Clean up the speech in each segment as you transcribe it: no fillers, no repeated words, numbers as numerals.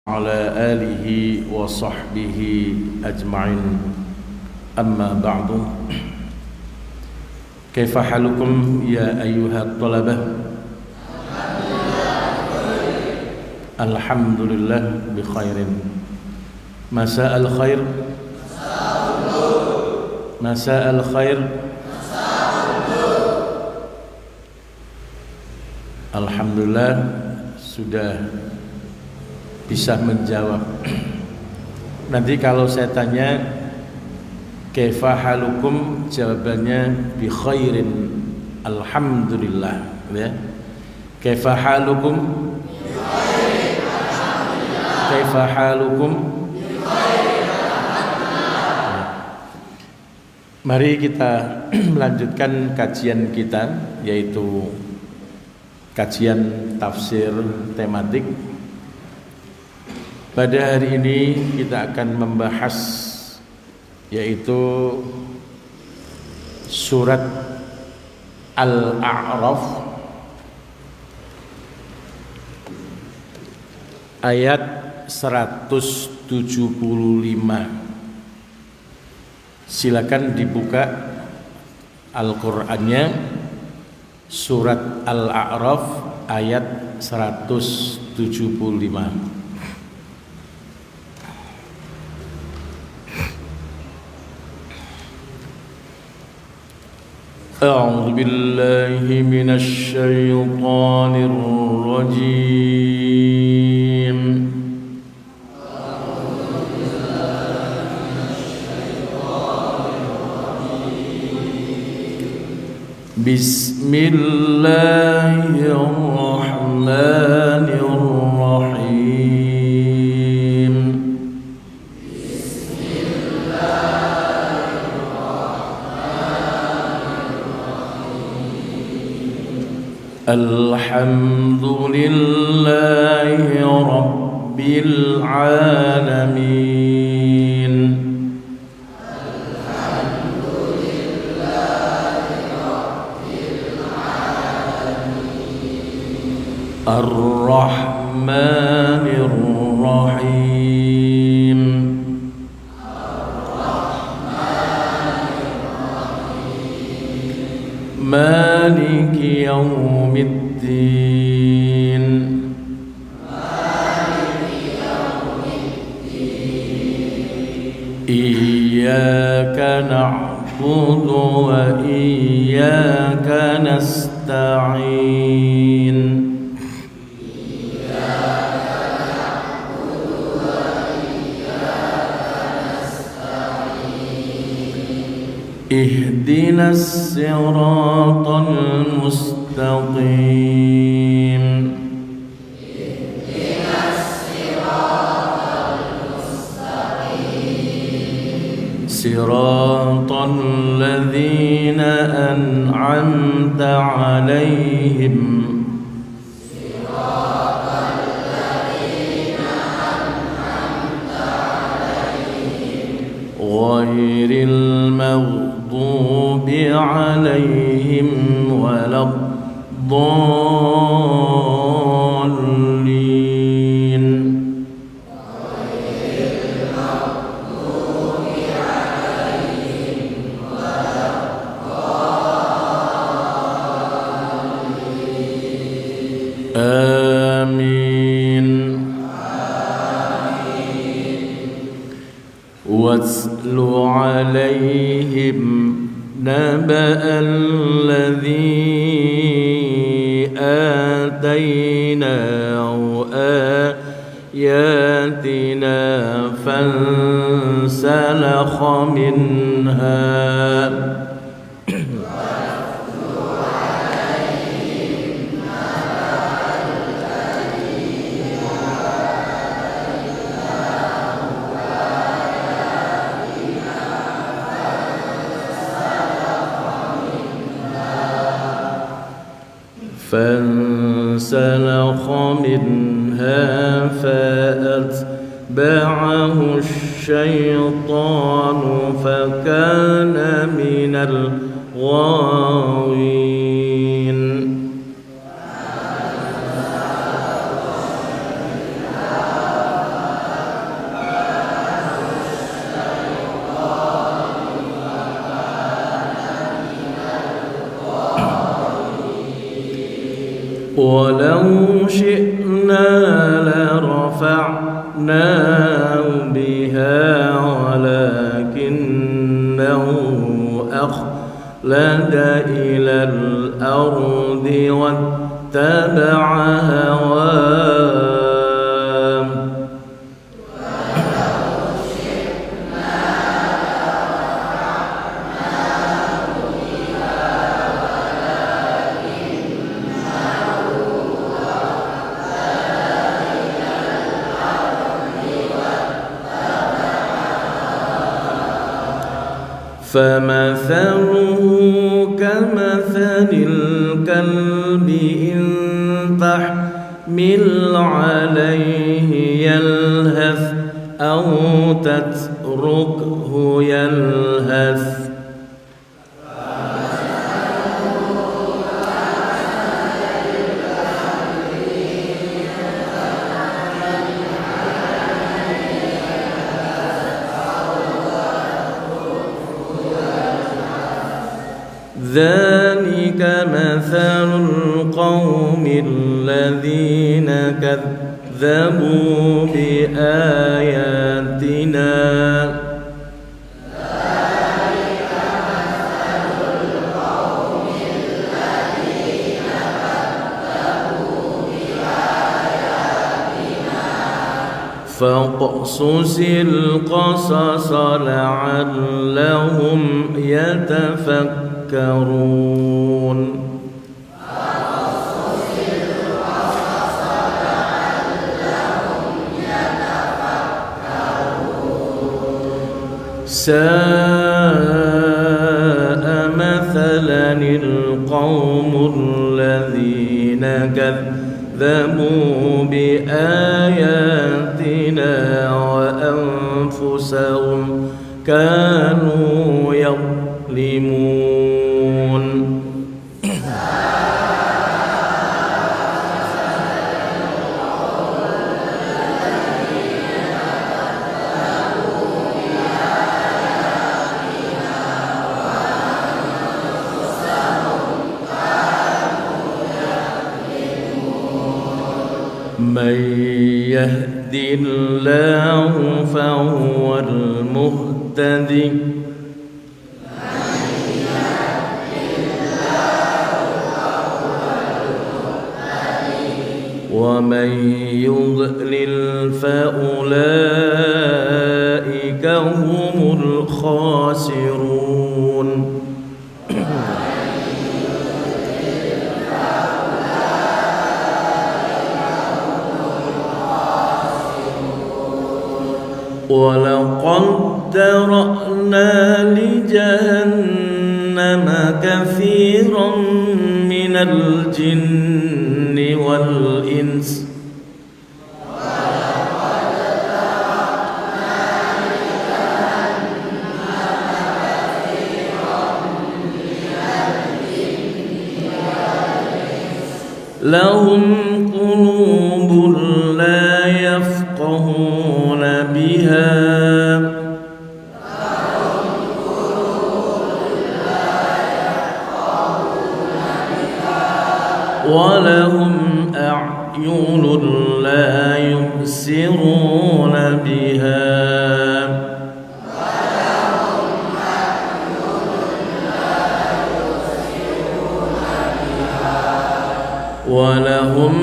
على آله وصحبه أجمعين أما بعد كيف حالكم يا أيها الطلبة الحمد لله بخير مساء الخير مساء الخير Alhamdulillah sudah bisa menjawab. Nanti kalau saya tanya kaifa halukum, jawabannya bi khairin alhamdulillah, ya. Kaifa halukum bi khairin alhamdulillah. Kaifa halukum bi khairin alhamdulillah. Mari kita melanjutkan kajian kita, yaitu kajian tafsir tematik. Pada hari ini kita akan membahas yaitu surat Al-A'raf ayat 175. Silakan dibuka Al-Qur'annya, surat Al-A'raf ayat 175. أعوذ بالله من الشيطان الرجيم بسم الله الرحمن الرحيم الحمد لله رب العالمين الحمد لله رب العالمين الرحمن الرحيم مالك يوم الدين إياك نعبد وإياك نستعين اهدنا الصراط المستقيم صراط الذين أنعمت عليهم غير المغضوب عليهم ولا الضالين آمين واتل عليهم نبأ الذي آتيناه آياتنا فانسلخ منها فانسلخ منها فأتبعه الشيطان فكان من الغاوين ولو شئنا لرفعناه بها ولكنه أخلد إلى الأرض واتبع هواه فمثله كمثل الكلب إن تحمل عليه يلهث أو تتركه يلهث ذلك مثل القوم الذين كذبوا بآياتنا فاقصص القصص لعلهم يتفكرون ساء مثلا القوم الذين كذبوا بآياتنا وأنفسهم كانوا يظلمون من يهد الله فهو المهتدي ومن يضلل فأولئك هم الخاسرون ولقد ذرأنا لجهنم كثيرا من الجن والإنس لهم قلوب لا يفقهون بها ولهم أعين لا يبصرون بها ولهم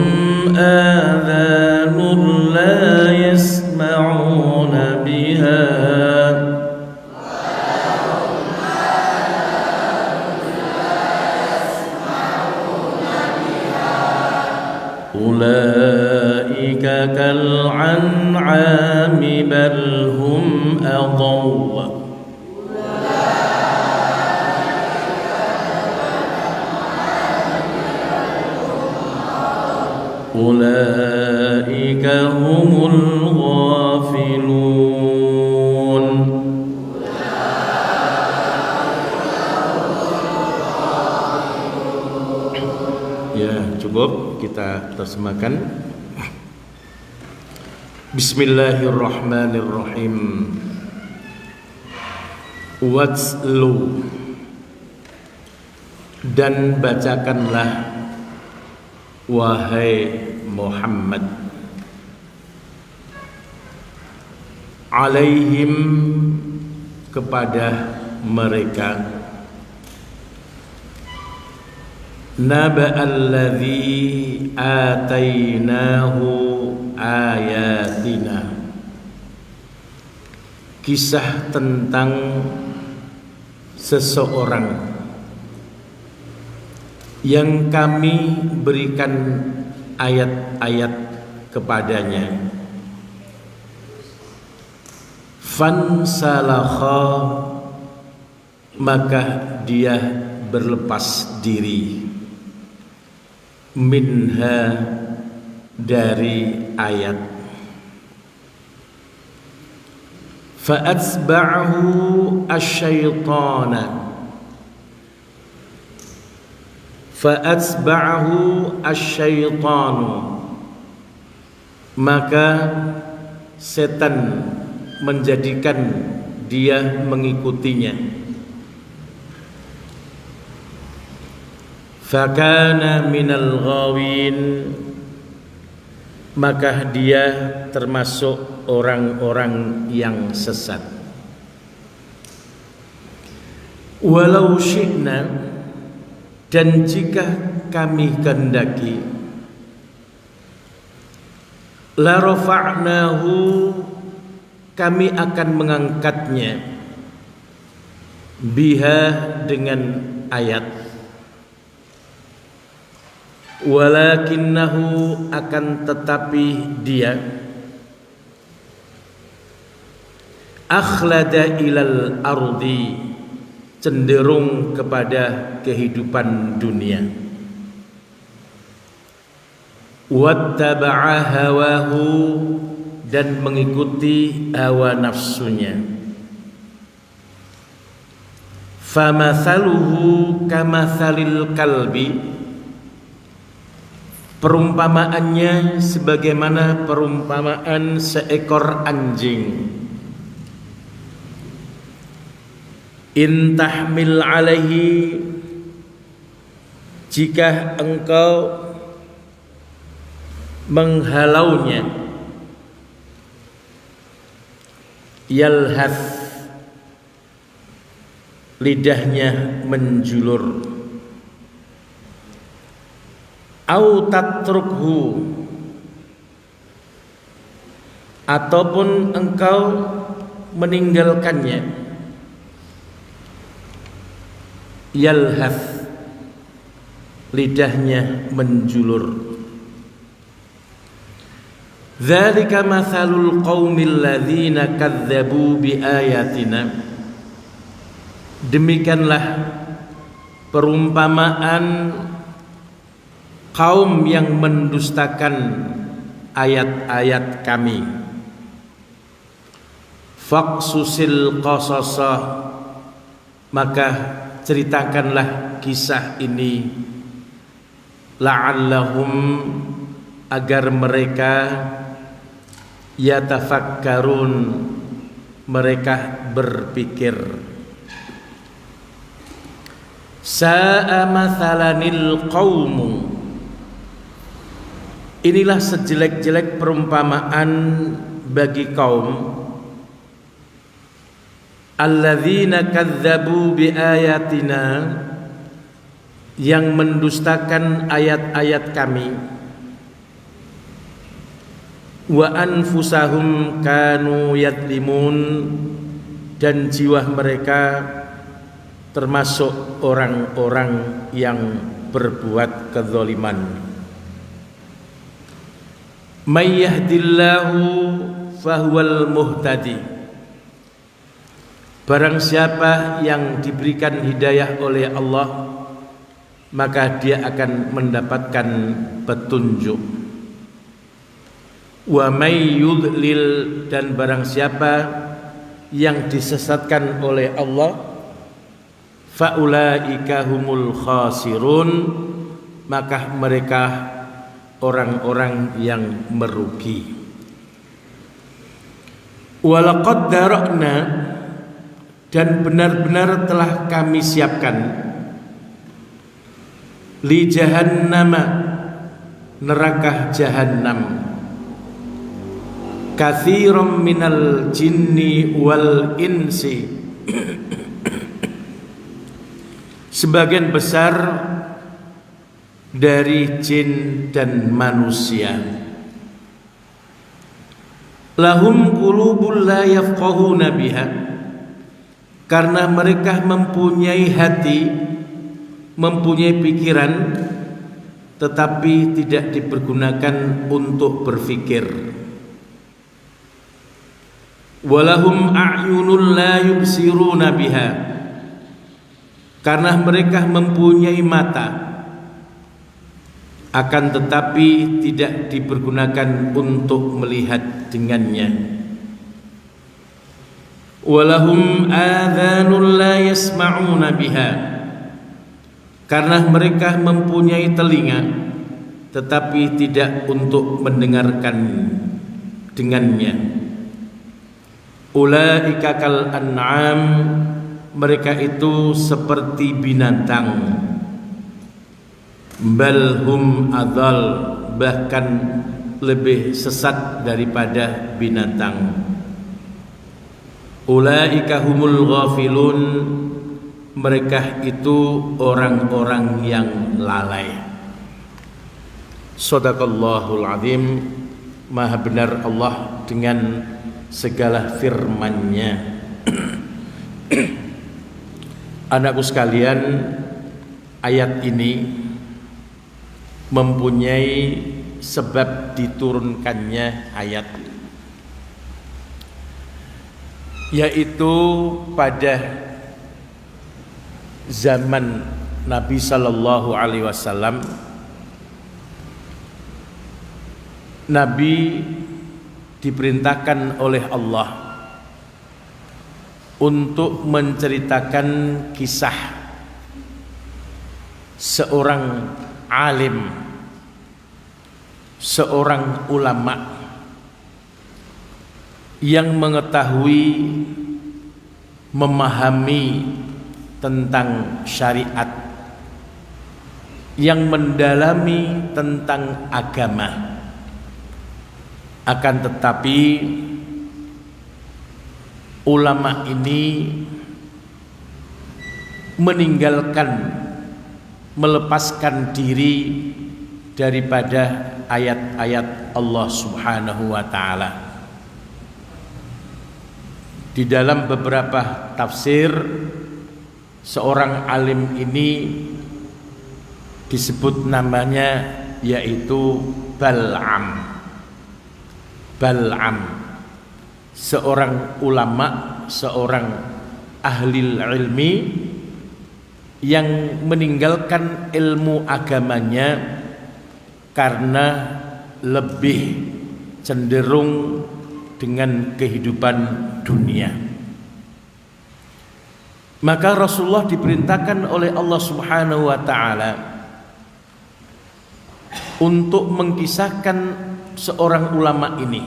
آذان لا يسمعون بها أولئك كالأنعام بل هم أضل أولئك هم الغافلون. Ya, cukup kita terjemahkan. Bismillahirrahmanirrahim. Watslu, dan bacakanlah wahai Muhammad, alaihim kepada mereka, naba'alladzi atainahu ayatina, kisah tentang seseorang yang kami berikan ayat-ayat kepadanya. Fansalakha, maka dia berlepas diri, minha, dari ayat. Fa'atsba'ahu asyaitana, maka setan menjadikan dia mengikutinya. Fakana minal ghawin, maka dia termasuk orang-orang yang sesat. Walau syi'na, dan jika kami kehendaki, la rafa'nahu, kami akan mengangkatnya, biha, dengan ayat. Walakinnahu, akan tetapi dia, akhlada ilal ardi, cenderung kepada kehidupan dunia. Wattaba'a hawahu, dan mengikuti hawa nafsunya. Famathaluhu kamathalil kalbi, perumpamaannya sebagaimana perumpamaan seekor anjing. In tahmil alaihi, jika engkau menghalaunya, yalhath, lidahnya menjulur, au tatrukhu, ataupun engkau meninggalkannya, yalhath, lidahnya menjulur. Dzalika mathalul qaumil ladzina kadzdzabu biayatina, demikianlah perumpamaan kaum yang mendustakan ayat-ayat kami. Faqsusil qasasa, maka ceritakanlah kisah ini, la'allahum, agar mereka yatafakkarun, mereka berpikir. Sa'a mathalanil qaumu, inilah sejelek-jelek perumpamaan bagi kaum alladzina kadzdzabu biayatina, yang mendustakan ayat-ayat kami. Wa anfusahum kanu yadlimun, dan jiwa mereka termasuk orang-orang yang berbuat kezaliman. May yahdillahu fahuwal muhtadi, barang siapa yang diberikan hidayah oleh Allah, maka dia akan mendapatkan petunjuk. Wa may yudlil, dan barang siapa yang disesatkan oleh Allah, faulaika humul khasirun, maka mereka orang-orang yang merugi. Walaqad dara'na, dan benar-benar telah kami siapkan, li jahannama, neraka jahanam. Katsiran minal jinni wal insi, sebagian besar dari jin dan manusia. Lahum qulubun la yafqahuna biha, karena mereka mempunyai hati, mempunyai pikiran, tetapi tidak dipergunakan untuk berpikir. Walahum a'yunun la yubsiruna biha, karena mereka mempunyai mata, akan tetapi tidak dipergunakan untuk melihat dengannya. Walahum adhanun la yasma'una biha, karena mereka mempunyai telinga tetapi tidak untuk mendengarkan dengannya. Ulaika kal an'am, mereka itu seperti binatang. Bal hum adhal, bahkan lebih sesat daripada binatang. Ulaika humul ghafilun, mereka itu orang-orang yang lalai. Shadaqallahul azim. Maha benar Allah dengan segala firman-Nya. Anakku sekalian, ayat ini mempunyai sebab diturunkannya ayat, yaitu pada zaman Nabi sallallahu alaihi wasallam. Nabi diperintahkan oleh Allah untuk menceritakan kisah seorang alim, seorang ulama yang mengetahui, memahami tentang syariat, yang mendalami tentang agama. Akan tetapi ulama ini meninggalkan, melepaskan diri daripada ayat-ayat Allah Subhanahu wa ta'ala. Di dalam beberapa tafsir, seorang alim ini disebut namanya yaitu Bal'am. Bal'am, seorang ulama, seorang ahli ilmi yang meninggalkan ilmu agamanya karena lebih cenderung dengan kehidupan dunia. Maka Rasulullah diperintahkan oleh Allah Subhanahu wa ta'ala untuk mengkisahkan seorang ulama ini.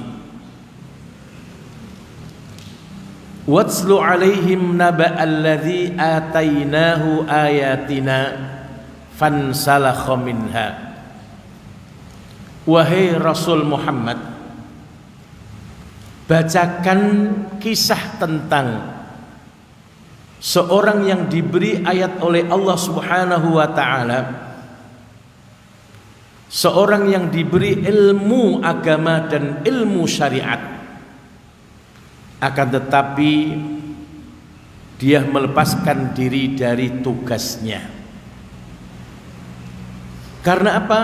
Watslu alaihim naba'alladzi atainahu ayatina fansalakha minha. Wahai Rasul Muhammad, bacakan kisah tentang seorang yang diberi ayat oleh Allah Subhanahu wa ta'ala, seorang yang diberi ilmu agama dan ilmu syariat, akan tetapi dia melepaskan diri dari tugasnya. Karena apa?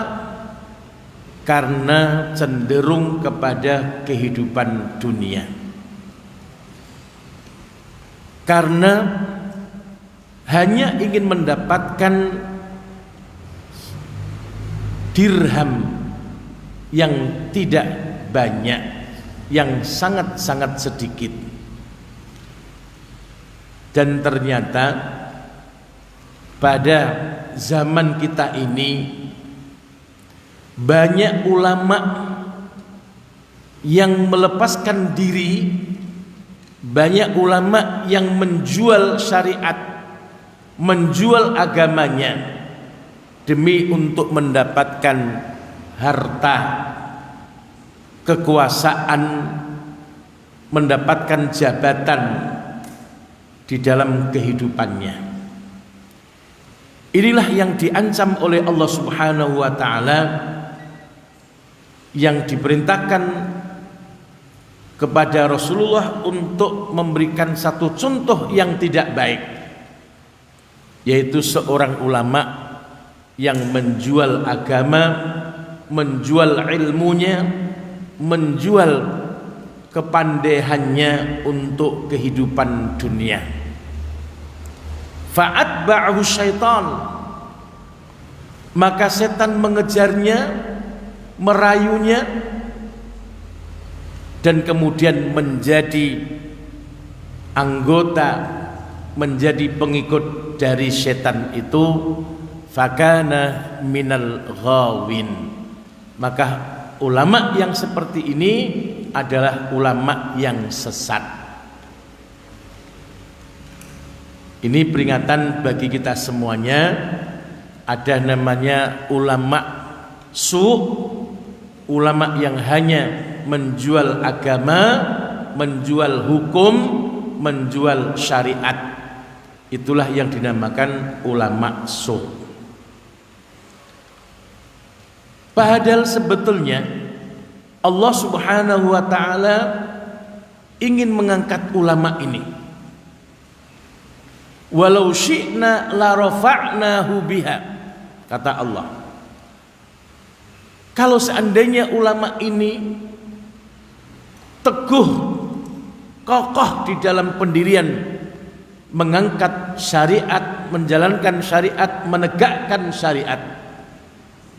Karena cenderung kepada kehidupan dunia. Karena hanya ingin mendapatkan dirham yang tidak banyak, yang sangat-sangat sedikit. Dan ternyata pada zaman kita ini banyak ulama yang melepaskan diri, banyak ulama yang menjual syariat, menjual agamanya demi untuk mendapatkan harta, kekuasaan, mendapatkan jabatan di dalam kehidupannya. Inilah yang diancam oleh Allah Subhanahu wa taala, yang diperintahkan kepada Rasulullah untuk memberikan satu contoh yang tidak baik, yaitu seorang ulama yang menjual agama, menjual ilmunya, menjual kepandaiannya untuk kehidupan dunia. Fa'atba'ahu syaitan, maka setan mengejarnya, merayunya, dan kemudian menjadi anggota, menjadi pengikut dari setan itu. Fakana minal ghawin, maka ulama yang seperti ini adalah ulama yang sesat. Ini peringatan bagi kita semuanya. Ada namanya ulama ulama yang hanya menjual agama, menjual hukum, menjual syariat. Itulah yang dinamakan ulama Padahal sebetulnya Allah Subhanahu wa taala ingin mengangkat ulama ini. Walau syi'na la rafa'nahu biha, kata Allah. Kalau seandainya ulama ini teguh, kokoh di dalam pendirian mengangkat syariat, menjalankan syariat, menegakkan syariat,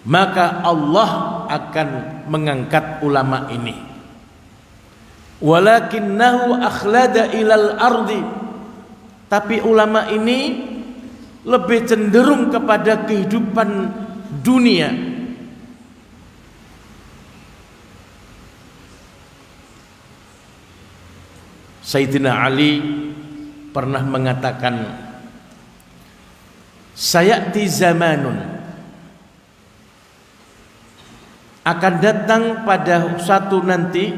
maka Allah akan mengangkat ulama ini. Walakinnahu akhlada ilal ardi, tapi ulama ini lebih cenderung kepada kehidupan dunia. Sayyidina Ali pernah mengatakan, sayati zamanun, akan datang pada suatu nanti,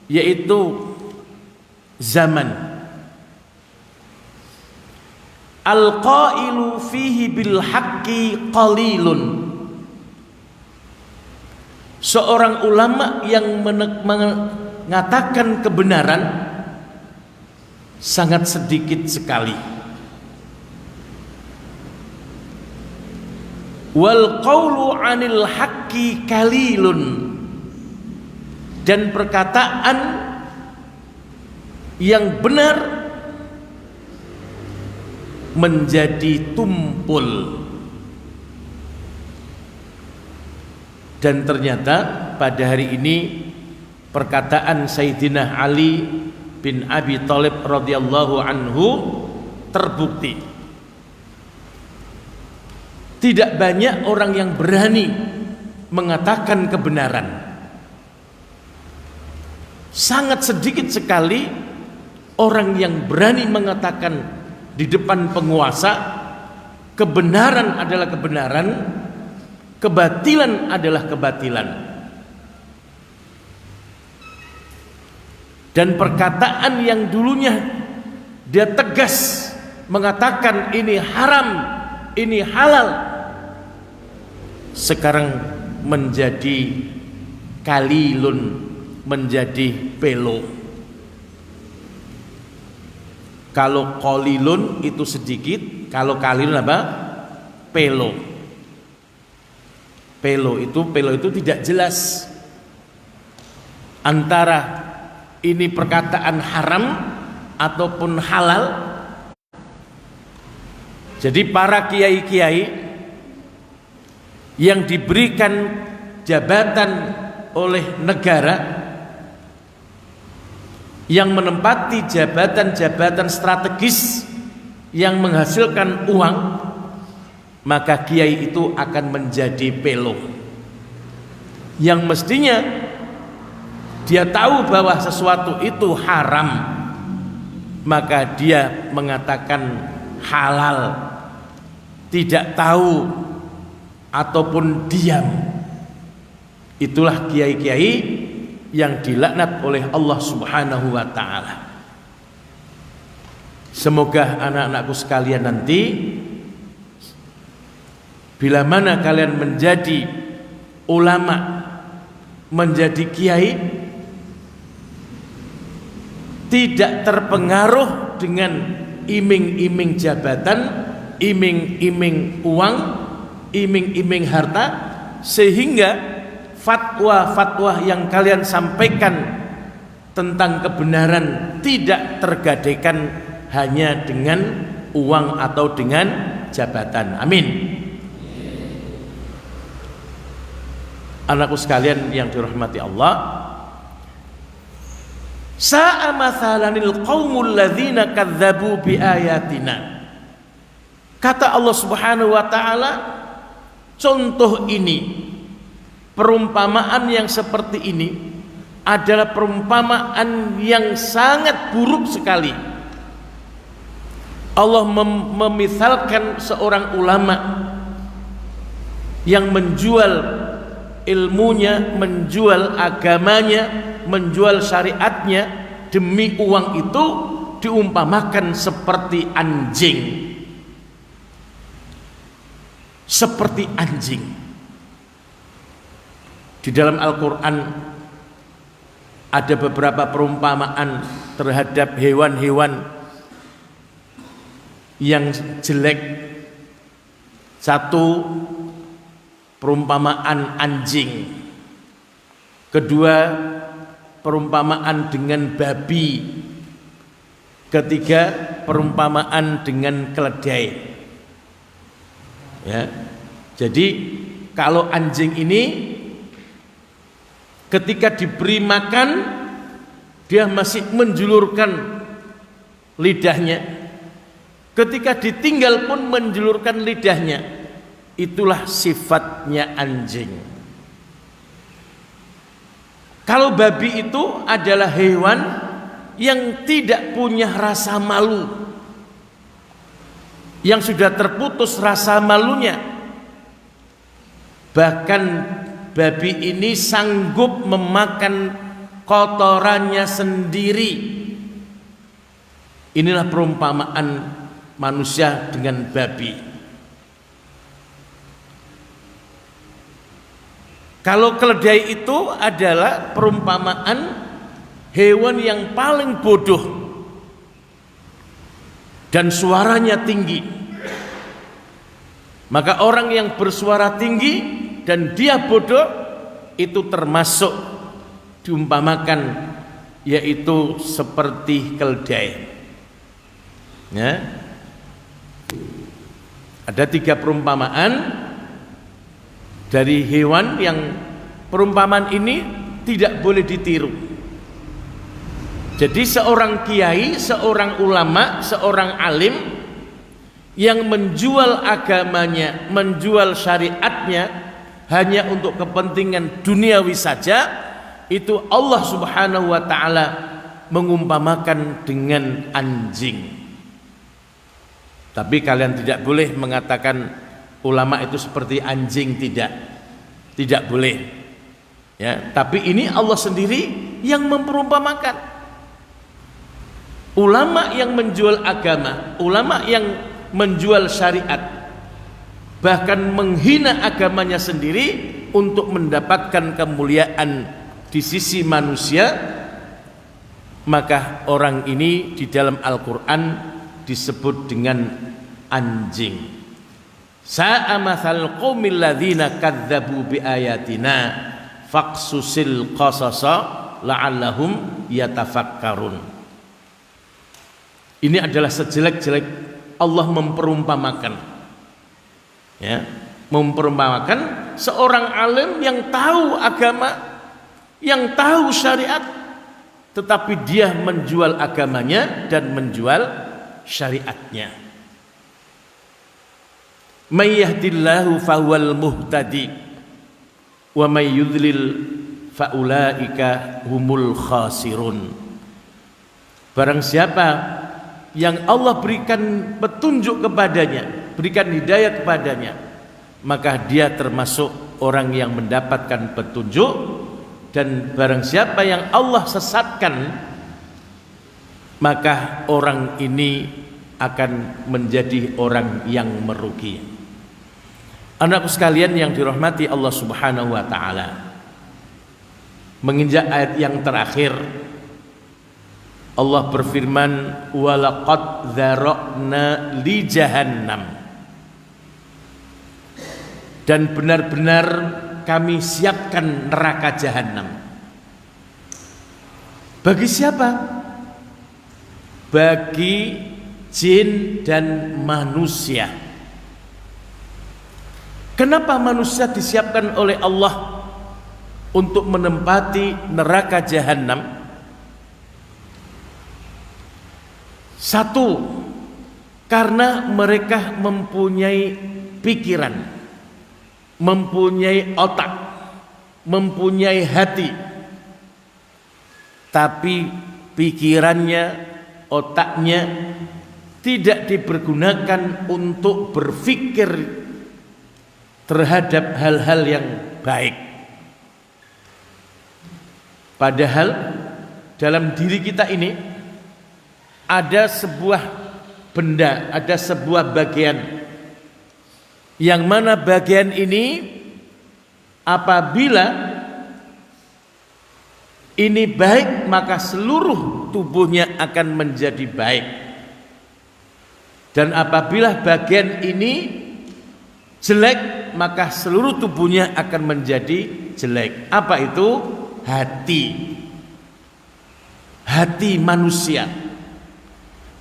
yaitu zaman al-qailu fihi bil haqqi qalilun, seorang ulama yang mengatakan kebenaran sangat sedikit sekali. Wal qawlu 'anil haqqi kalilun, dan perkataan yang benar menjadi tumpul. Dan ternyata pada hari ini perkataan Sayyidina Ali bin Abi Thalib radhiyallahu anhu terbukti. Tidak banyak orang yang berani mengatakan kebenaran. Sangat sedikit sekali orang yang berani mengatakan di depan penguasa kebenaran adalah kebenaran, kebatilan adalah kebatilan. Dan perkataan yang dulunya dia tegas mengatakan ini haram, ini halal, sekarang menjadi kalilun, menjadi pelo. Kalau qalilun itu sedikit, kalau kalilun apa? Pelo. Pelo itu tidak jelas antara ini perkataan haram ataupun halal. Jadi para kiai-kiai yang diberikan jabatan oleh negara, yang menempati jabatan-jabatan strategis yang menghasilkan uang, maka kiai itu akan menjadi pelo. Yang mestinya dia tahu bahwa sesuatu itu haram, maka dia mengatakan halal, tidak tahu ataupun diam. Itulah kiai-kiai yang dilaknat oleh Allah Subhanahu wa taala. Semoga anak-anakku sekalian nanti bila mana kalian menjadi ulama, menjadi kiai, tidak terpengaruh dengan iming-iming jabatan, iming-iming uang, iming-iming harta, sehingga fatwa-fatwa yang kalian sampaikan tentang kebenaran tidak tergadaikan hanya dengan uang atau dengan jabatan. Amin. Anakku sekalian yang dirahmati Allah, sa'a mathalanil qaumul ladzina kadzdzabu biayatina. Kata Allah Subhanahu wa taala, contoh ini, perumpamaan yang seperti ini adalah perumpamaan yang sangat buruk sekali. Allah memisalkan seorang ulama yang menjual ilmunya, menjual agamanya, menjual syariatnya demi uang itu diumpamakan seperti anjing. Seperti anjing. Di dalam Al-Quran ada beberapa perumpamaan terhadap hewan-hewan yang jelek. Satu, perumpamaan anjing. Kedua, perumpamaan dengan babi. Ketiga, perumpamaan dengan keledai. Ya. Jadi kalau anjing ini ketika diberi makan dia masih menjulurkan lidahnya. Ketika ditinggal pun menjulurkan lidahnya. Itulah sifatnya anjing. Kalau babi itu adalah hewan yang tidak punya rasa malu, yang sudah terputus rasa malunya. Bahkan babi ini sanggup memakan kotorannya sendiri. Inilah perumpamaan manusia dengan babi. Kalau keledai itu adalah perumpamaan hewan yang paling bodoh dan suaranya tinggi. Maka orang yang bersuara tinggi dan dia bodoh itu termasuk diumpamakan yaitu seperti keledai. Ya. Ada 3 perumpamaan dari hewan yang perumpamaan ini tidak boleh ditiru. Jadi seorang kiai, seorang ulama, seorang alim yang menjual agamanya, menjual syariatnya hanya untuk kepentingan duniawi saja, itu Allah Subhanahu wa taala mengumpamakan dengan anjing. Tapi kalian tidak boleh mengatakan ulama itu seperti anjing, tidak boleh. Ya, tapi ini Allah sendiri yang memperumpamakan. Ulama yang menjual agama, ulama yang menjual syariat, bahkan menghina agamanya sendiri untuk mendapatkan kemuliaan di sisi manusia, maka orang ini di dalam Al-Quran disebut dengan anjing. Sa'a mathal qaumil ladzina kadzdzabu biayatina faqsusil qasasa la'allahum yatafakkarun. Ini adalah sejelek-jelek Allah memperumpamakan. Ya, memperumpamakan seorang alim yang tahu agama, yang tahu syariat, tetapi dia menjual agamanya dan menjual syariatnya. May yahdillahu fahuwal muhtadi wa may yudlil faulaika humul khasirun. Barang siapa yang Allah berikan petunjuk kepadanya, berikan hidayah kepadanya, maka dia termasuk orang yang mendapatkan petunjuk, dan barang siapa yang Allah sesatkan maka orang ini akan menjadi orang yang merugi. Anakku sekalian yang dirahmati Allah Subhanahu wa taala, menginjak ayat yang terakhir Allah berfirman, walaqad dzara'na li jahannam, dan benar-benar kami siapkan neraka jahanam. Bagi siapa? Bagi jin dan manusia. Kenapa manusia disiapkan oleh Allah untuk menempati neraka jahanam? Satu, karena mereka mempunyai pikiran, mempunyai otak, mempunyai hati, tapi pikirannya, otaknya tidak dipergunakan untuk berpikir terhadap hal-hal yang baik. Padahal dalam diri kita ini ada sebuah benda, ada sebuah bagian, yang mana bagian ini apabila ini baik maka seluruh tubuhnya akan menjadi baik, dan apabila bagian ini jelek maka seluruh tubuhnya akan menjadi jelek. Apa itu? Hati. Hati manusia.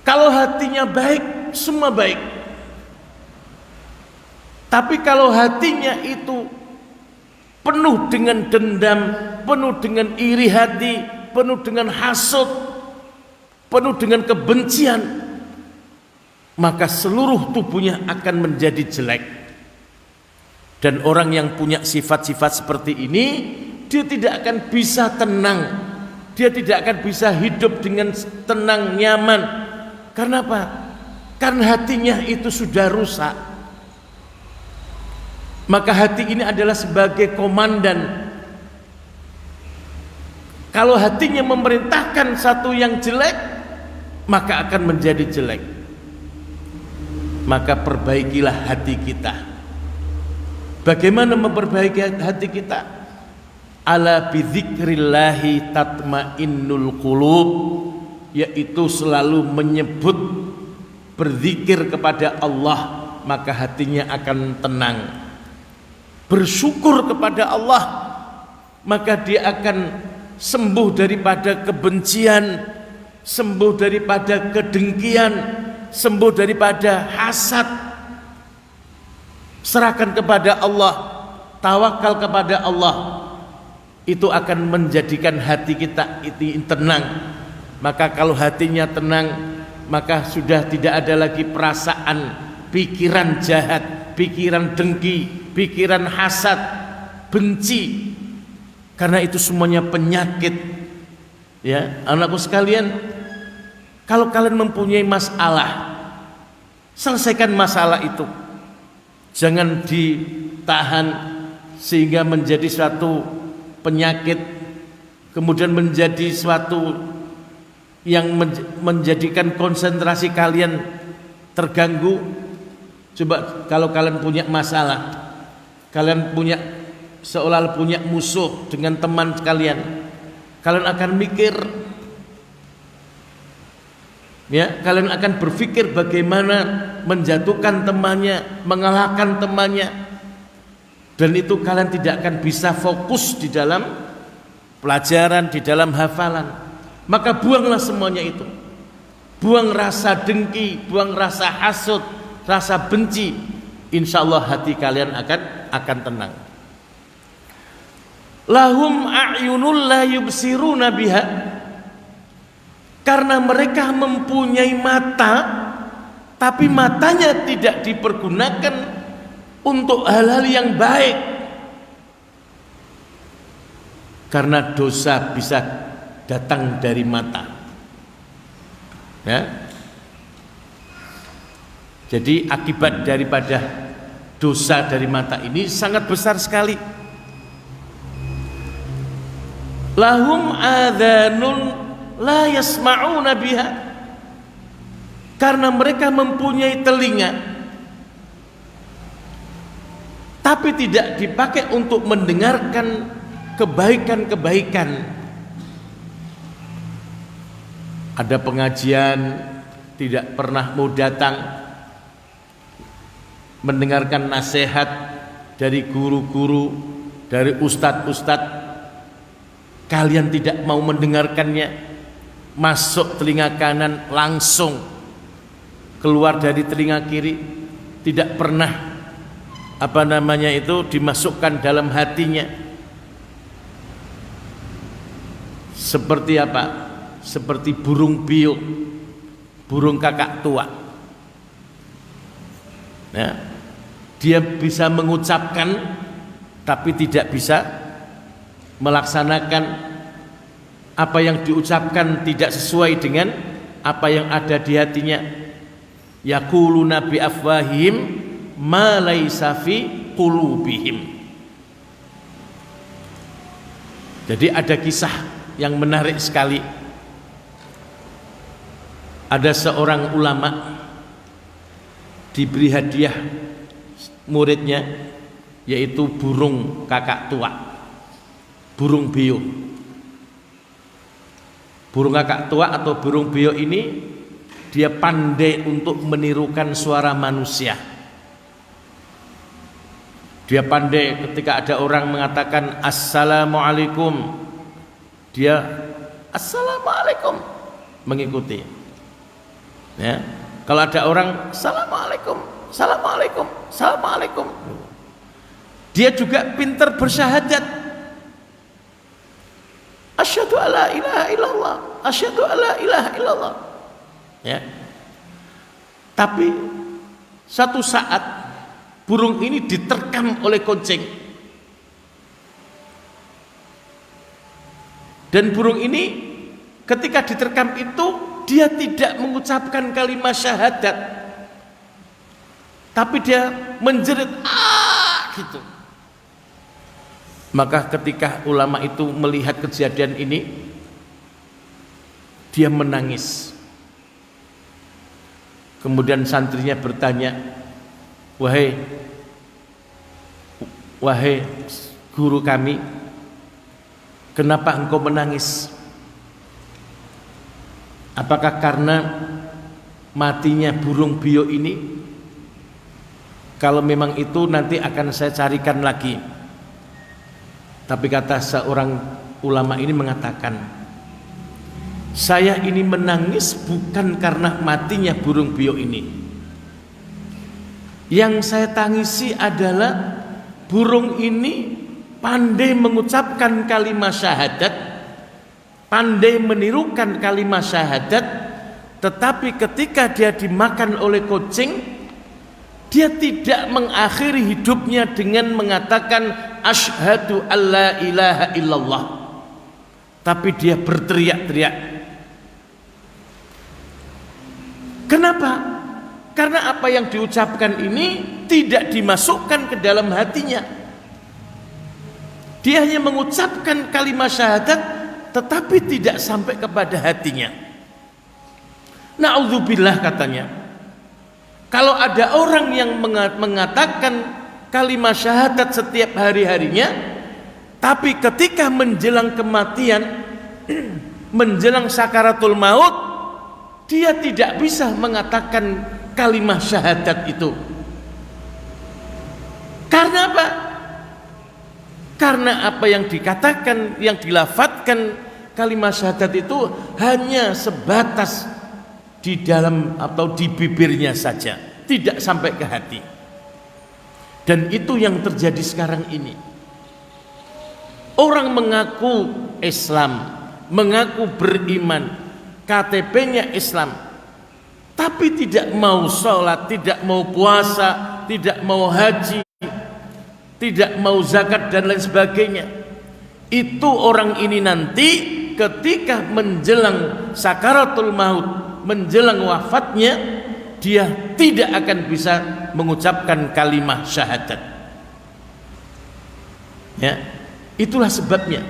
Kalau hatinya baik, semua baik. Tapi kalau hatinya itu penuh dengan dendam, penuh dengan iri hati, penuh dengan hasut, penuh dengan kebencian, maka seluruh tubuhnya akan menjadi jelek. Dan orang yang punya sifat-sifat seperti ini, dia tidak akan bisa tenang, dia tidak akan bisa hidup dengan tenang, nyaman. Karena apa? Karena hatinya itu sudah rusak. Maka hati ini adalah sebagai komandan. Kalau hatinya memerintahkan satu yang jelek, maka akan menjadi jelek. Maka perbaikilah hati kita. Bagaimana memperbaiki hati kita? Ala bidzikrillahi tatmainnul qulub, yaitu selalu menyebut, berzikir kepada Allah, maka hatinya akan tenang. Bersyukur kepada Allah, maka dia akan sembuh daripada kebencian, sembuh daripada kedengkian, sembuh daripada hasad. Serahkan kepada Allah, tawakal kepada Allah, itu akan menjadikan hati kita itu tenang. Maka kalau hatinya tenang, maka sudah tidak ada lagi perasaan, pikiran jahat, pikiran dengki, pikiran hasad, benci. Karena itu semuanya penyakit. Ya, anakku sekalian, kalau kalian mempunyai masalah, selesaikan masalah itu. Jangan ditahan sehingga menjadi suatu penyakit, kemudian menjadi suatu yang menjadikan konsentrasi kalian terganggu. Coba kalau kalian punya masalah, kalian punya seolah punya musuh dengan teman kalian, kalian akan mikir, ya, kalian akan berpikir bagaimana menjatuhkan temannya, mengalahkan temannya, dan itu kalian tidak akan bisa fokus di dalam pelajaran, di dalam hafalan. Maka buanglah semuanya itu. Buang rasa dengki, buang rasa hasut, rasa benci. Insya Allah hati kalian akan tenang. Lahum a'yunul la yubsiruna biha, karena mereka mempunyai mata, tapi matanya tidak dipergunakan untuk hal-hal yang baik. Karena dosa bisa datang dari mata, ya. Jadi akibat daripada dosa dari mata ini sangat besar sekali. Lahum adhanun la yasma'una biha, karena mereka mempunyai telinga tapi tidak dipakai untuk mendengarkan kebaikan-kebaikan. Ada pengajian tidak pernah mau datang, mendengarkan nasihat dari guru-guru, dari ustadz-ustadz, kalian tidak mau mendengarkannya, masuk telinga kanan langsung keluar dari telinga kiri, tidak pernah dimasukkan dalam hatinya. Seperti apa? Seperti burung piyuk, burung kakak tua. Ya, dia bisa mengucapkan tapi tidak bisa melaksanakan. Apa yang diucapkan tidak sesuai dengan apa yang ada di hatinya. Yaquluna bi afwahihim ma laisa fi qulubihim. Jadi ada kisah yang menarik sekali. Ada seorang ulama diberi hadiah muridnya, yaitu burung kakak tua, burung beo. Burung kakak tua atau burung beo ini dia pandai untuk menirukan suara manusia. Dia pandai ketika ada orang mengatakan assalamualaikum, dia assalamualaikum mengikuti. Ya, kalau ada orang assalamualaikum, assalamualaikum, assalamualaikum, dia juga pintar bersyahadat. Asyhadu alla ilaha illallah, asyhadu alla ilaha illallah. Ya. Tapi satu saat burung ini diterkam oleh kucing. Dan burung ini ketika diterkam itu dia tidak mengucapkan kalimat syahadat, tapi dia menjerit gitu. Maka ketika ulama itu melihat kejadian ini, dia menangis. Kemudian santrinya bertanya, wahai guru kami, kenapa engkau menangis? Apakah karena matinya burung beo ini? Kalau memang itu nanti akan saya carikan lagi. Tapi kata seorang ulama ini mengatakan, saya ini menangis bukan karena matinya burung beo ini. Yang saya tangisi adalah burung ini pandai mengucapkan kalimat syahadat, pandai menirukan kalimat syahadat, tetapi ketika dia dimakan oleh kucing, dia tidak mengakhiri hidupnya dengan mengatakan asyhadu alla ilaha illallah, tapi dia berteriak-teriak. Kenapa? Karena apa yang diucapkan ini tidak dimasukkan ke dalam hatinya. Dia hanya mengucapkan kalimat syahadat tetapi tidak sampai kepada hatinya. Na'udzubillah katanya. Kalau ada orang yang mengatakan kalimat syahadat setiap hari-harinya, tapi ketika menjelang kematian, menjelang sakaratul maut, dia tidak bisa mengatakan kalimat syahadat itu. Karena apa? Karena apa yang dikatakan, yang dilafadzkan kalimat syahadat itu hanya sebatas di dalam atau di bibirnya saja, tidak sampai ke hati. Dan itu yang terjadi sekarang ini. Orang mengaku Islam, mengaku beriman, KTP-nya Islam, tapi tidak mau sholat, tidak mau puasa, tidak mau haji, tidak mau zakat dan lain sebagainya. Itu orang ini nanti ketika menjelang sakaratul maut, menjelang wafatnya, dia tidak akan bisa mengucapkan kalimat syahadat. Ya, itulah sebabnya.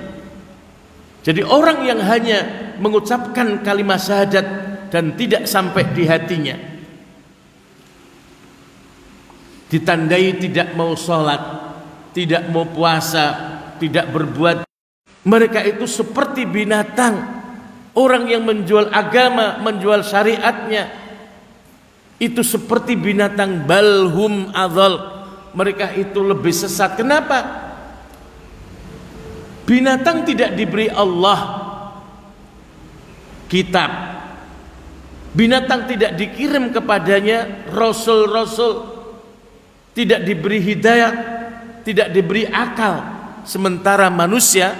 Jadi orang yang hanya mengucapkan kalimat syahadat dan tidak sampai di hatinya, ditandai tidak mau sholat, tidak mau puasa, tidak berbuat, mereka itu seperti binatang. Orang yang menjual agama, menjual syariatnya, itu seperti binatang. Balhum adhal, mereka itu lebih sesat. Kenapa? Binatang tidak diberi Allah kitab, binatang tidak dikirim kepadanya rasul-rasul, tidak diberi hidayah, tidak diberi akal. Sementara manusia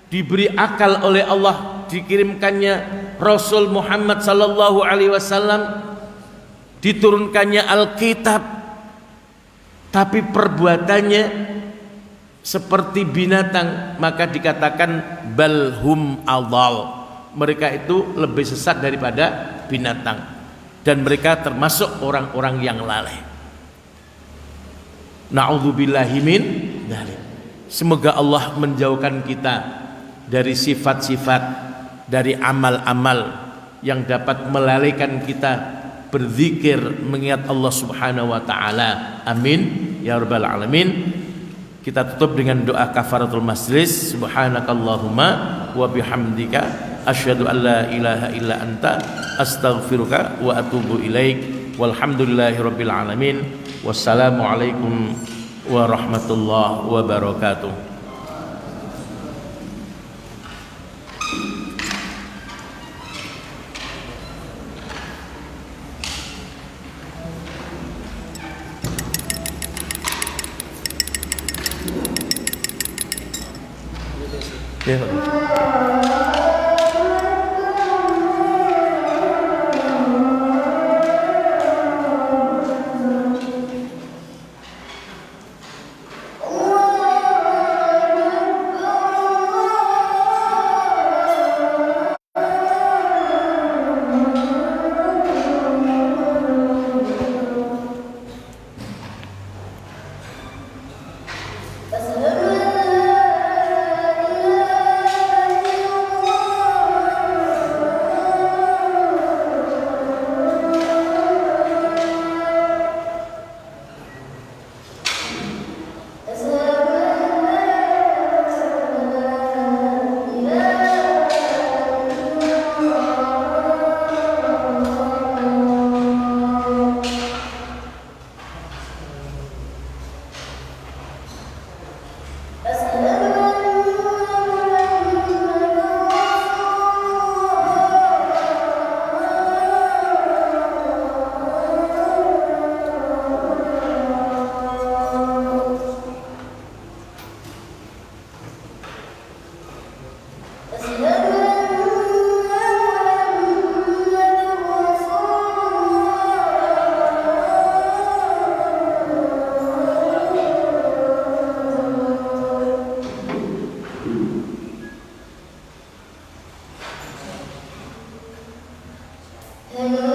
diberi akal oleh Allah, dikirimkannya Rasul Muhammad sallallahu alaihi wasallam, diturunkannya Alkitab, tapi perbuatannya seperti binatang, maka dikatakan balhum adhal. Mereka itu lebih sesat daripada binatang, dan mereka termasuk orang-orang yang lalai. Na'udzubillahi min dzalik. Semoga Allah menjauhkan kita dari sifat-sifat, dari amal-amal yang dapat melalaikan kita berzikir, mengingat Allah Subhanahu wa taala. Amin ya rabbal alamin. Kita tutup dengan doa kafaratul majlis. Subhanakallahumma wa bihamdika asyhadu an la ilaha illa anta astaghfiruka wa atubu ilaik. Walhamdulillahirabbil alamin. Wassalamualaikum warahmatullahi wabarakatuh. Ya. Hello.